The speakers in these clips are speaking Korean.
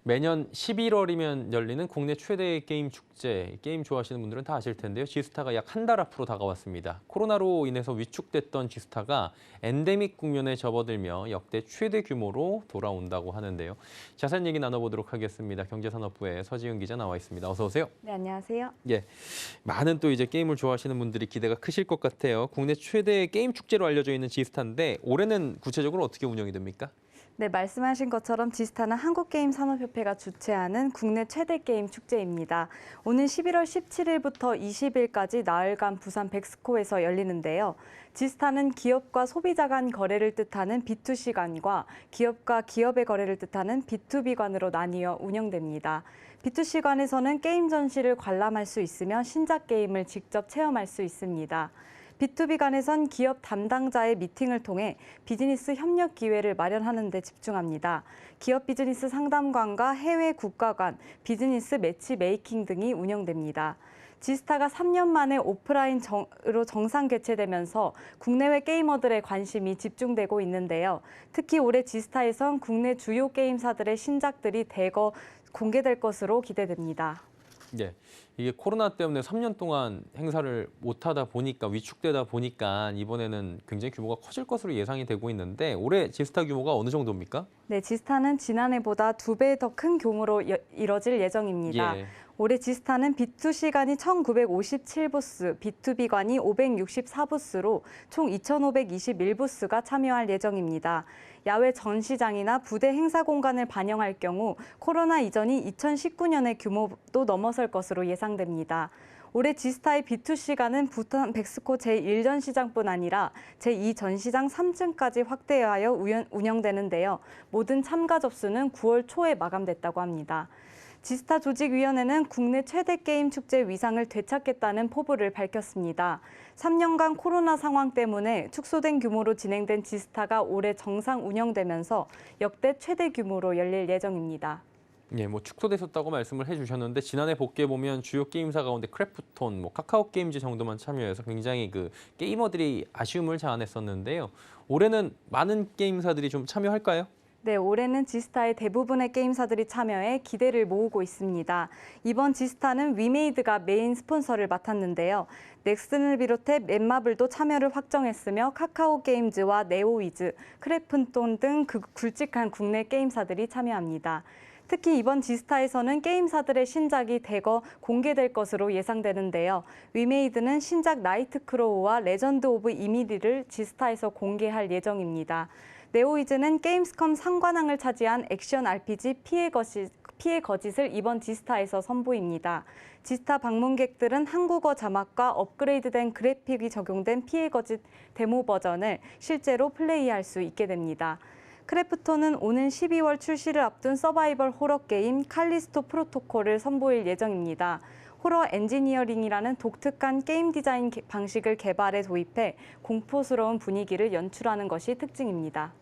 매년 11월이면 열리는 국내 최대의 게임 축제, 게임 좋아하시는 분들은 다 아실 텐데요. 지스타가 약 한 달 앞으로 다가왔습니다. 코로나로 인해서 위축됐던 지스타가 엔데믹 국면에 접어들며 역대 최대 규모로 돌아온다고 하는데요. 자세한 얘기 나눠보도록 하겠습니다. 경제산업부의 서지은 기자 나와 있습니다. 어서 오세요. 네, 안녕하세요. 예, 많은 또 이제 게임을 좋아하시는 분들이 기대가 크실 것 같아요. 국내 최대의 게임 축제로 알려져 있는 지스타인데 올해는 구체적으로 어떻게 운영이 됩니까? 네, 말씀하신 것처럼 지스타는 한국게임산업협회가 주최하는 국내 최대 게임 축제입니다. 오늘 11월 17일부터 20일까지 나흘간 부산 백스코에서 열리는데요. 지스타는 기업과 소비자 간 거래를 뜻하는 B2C관과 기업과 기업의 거래를 뜻하는 B2B관으로 나뉘어 운영됩니다. B2C관에서는 게임 전시를 관람할 수 있으며 신작 게임을 직접 체험할 수 있습니다. B2B 간에선 기업 담당자의 미팅을 통해 비즈니스 협력 기회를 마련하는 데 집중합니다. 기업 비즈니스 상담관과 해외 국가관, 비즈니스 매치 메이킹 등이 운영됩니다. 지스타가 3년 만에 오프라인으로 정상 개최되면서 국내외 게이머들의 관심이 집중되고 있는데요. 특히 올해 지스타에선 국내 주요 게임사들의 신작들이 대거 공개될 것으로 기대됩니다. 네, 이게 코로나 때문에 3년 동안 행사를 못하다 보니까 위축되다 보니까 이번에는 굉장히 규모가 커질 것으로 예상이 되고 있는데 올해 지스타 규모가 어느 정도입니까? 네, 지스타는 지난해보다 2배 더 큰 규모로 이뤄질 예정입니다. 예. 올해 지스타는 B2C관이 1,957부스, B2B관이 564부스로 총 2,521부스가 참여할 예정입니다. 야외 전시장이나 부대 행사 공간을 반영할 경우 코로나 이전이 2019년의 규모도 넘어설 것으로 예상됩니다. 올해 지스타의 B2C관은 부산 백스코 제1전시장뿐 아니라 제2전시장 3층까지 확대하여 운영되는데요. 모든 참가 접수는 9월 초에 마감됐다고 합니다. 지스타 조직위원회는 국내 최대 게임 축제 위상을 되찾겠다는 포부를 밝혔습니다. 3년간 코로나 상황 때문에 축소된 규모로 진행된 지스타가 올해 정상 운영되면서 역대 최대 규모로 열릴 예정입니다. 예, 뭐 축소됐었다고 말씀을 해주셨는데 지난해 복귀해 보면 주요 게임사 가운데 크래프톤, 카카오 게임즈 정도만 참여해서 굉장히 그 게이머들이 아쉬움을 자아냈었는데요. 올해는 많은 게임사들이 좀 참여할까요? 네, 올해는 지스타의 대부분의 게임사들이 참여해 기대를 모으고 있습니다. 이번 지스타는 위메이드가 메인 스폰서를 맡았는데요. 넥슨을 비롯해 넷마블도 참여를 확정했으며 카카오 게임즈와 네오위즈, 크래프톤 등 굵직한 국내 게임사들이 참여합니다. 특히 이번 지스타에서는 게임사들의 신작이 대거 공개될 것으로 예상되는데요. 위메이드는 신작 나이트크로우와 레전드 오브 이미리를 지스타에서 공개할 예정입니다. 네오이즈는 게임스컴 상관왕을 차지한 액션 RPG 피해 거짓을 이번 지스타에서 선보입니다. 지스타 방문객들은 한국어 자막과 업그레이드된 그래픽이 적용된 피해 거짓 데모 버전을 실제로 플레이할 수 있게 됩니다. 크래프톤은 오는 12월 출시를 앞둔 서바이벌 호러 게임 칼리스토 프로토콜을 선보일 예정입니다. 호러 엔지니어링이라는 독특한 게임 디자인 방식을 개발해 도입해 공포스러운 분위기를 연출하는 것이 특징입니다.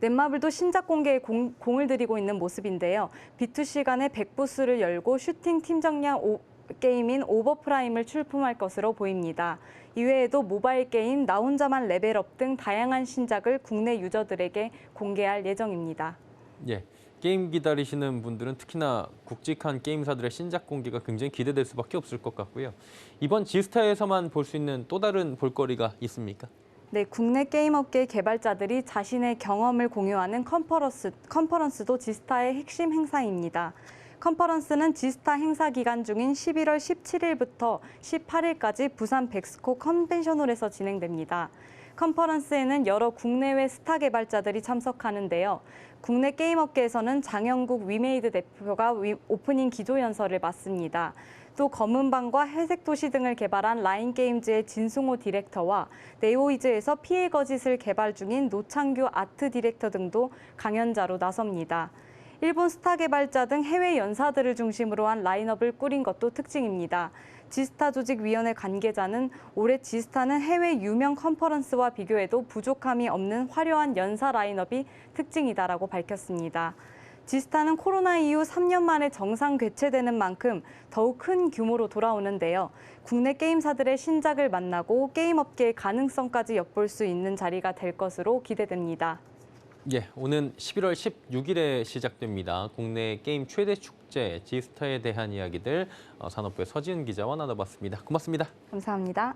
넷마블도 신작 공개에 공을 들이고 있는 모습인데요. B2C 간의 100부스를 열고 슈팅 팀정량 게임인 오버프라임을 출품할 것으로 보입니다. 이외에도 모바일 게임, 나 혼자만 레벨업 등 다양한 신작을 국내 유저들에게 공개할 예정입니다. 예, 게임 기다리시는 분들은 특히나 굵직한 게임사들의 신작 공개가 굉장히 기대될 수밖에 없을 것 같고요. 이번 지스타에서만 볼 수 있는 또 다른 볼거리가 있습니까? 네, 국내 게임업계 개발자들이 자신의 경험을 공유하는 컨퍼런스도 지스타의 핵심 행사입니다. 컨퍼런스는 지스타 행사 기간 중인 11월 17일부터 18일까지 부산 백스코 컨벤션홀에서 진행됩니다. 컨퍼런스에는 여러 국내외 스타 개발자들이 참석하는데요. 국내 게임업계에서는 장영국 위메이드 대표가 오프닝 기조 연설을 맡습니다. 또 검은방과 회색도시 등을 개발한 라인게임즈의 진승호 디렉터와 네오이즈에서 피해 거짓을 개발 중인 노창규 아트 디렉터 등도 강연자로 나섭니다. 일본 스타 개발자 등 해외 연사들을 중심으로 한 라인업을 꾸린 것도 특징입니다. 지스타 조직위원회 관계자는 올해 지스타는 해외 유명 컨퍼런스와 비교해도 부족함이 없는 화려한 연사 라인업이 특징이다라고 밝혔습니다. 지스타는 코로나 이후 3년 만에 정상 개최되는 만큼 더욱 큰 규모로 돌아오는데요. 국내 게임사들의 신작을 만나고 게임업계의 가능성까지 엿볼 수 있는 자리가 될 것으로 기대됩니다. 예, 오는 11월 16일에 시작됩니다. 국내 게임 최대 축제 지스타에 대한 이야기들 산업부의 서지은 기자와 나눠봤습니다. 고맙습니다. 감사합니다.